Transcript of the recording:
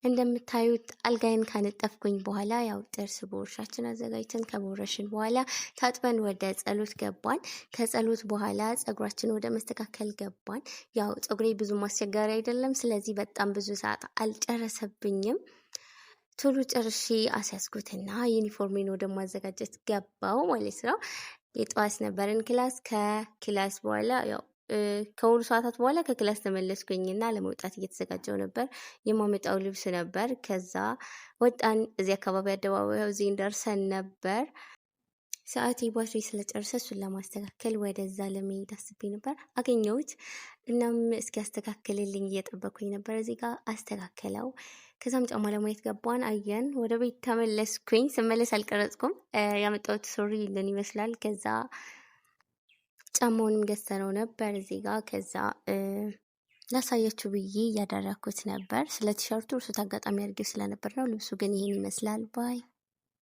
እንደምታዩት አልጋዬን ካነጠፍኩኝ በኋላ ያው ጥርስ ቦርሻችን አዘጋጅተን ከቦረሽን በኋላ ታጥበን ወደ ጸሎት ገባን። ከጸሎት በኋላ ጸጉራችን ወደ መስተካከል ገባን። ያው ጸጉሬ ብዙም አስቸጋሪ አይደለም፣ ስለዚህ በጣም ብዙ ሰዓት አልጨረሰብኝም። ቶሎ ጨርሼ አስያዝኩትና ዩኒፎርሜን ወደ ማዘጋጀት ገባው ማለት ነው። የጠዋት ነበርን ክላስ። ከክላስ በኋላ ያው ከሁሉ ሰዓታት በኋላ ከክላስ ተመለስኩኝና ለመውጣት እየተዘጋጀው ነበር። የማመጣው ልብስ ነበር። ከዛ ወጣን። እዚህ አካባቢ አደባባዩ እዚህ ደርሰን ነበር። ሰዓት ባትሪ ስለጨረሰ እሱን ለማስተካከል ወደዛ ለመሄድ አስቤ ነበር። አገኘሁት። እናም እስኪ ያስተካክልልኝ እየጠበኩኝ ነበር። እዚህ ጋር አስተካከለው። ከዛም ጫማ ለማየት ገባን፣ አየን። ወደ ቤት ተመለስኩኝ። ስመለስ አልቀረጽኩም። ያመጣሁት ሱሪ ልን ይመስላል። ከዛ ጫማውንም ገዝተነው ነበር እዚህ ጋር። ከዛ ላሳያችሁ ብዬ እያደረኩት ነበር። ስለ ቲሸርቱ እርሱት አጋጣሚ አድርጌው ስለነበር ነው። ልብሱ ግን ይሄን ይመስላል። ባይ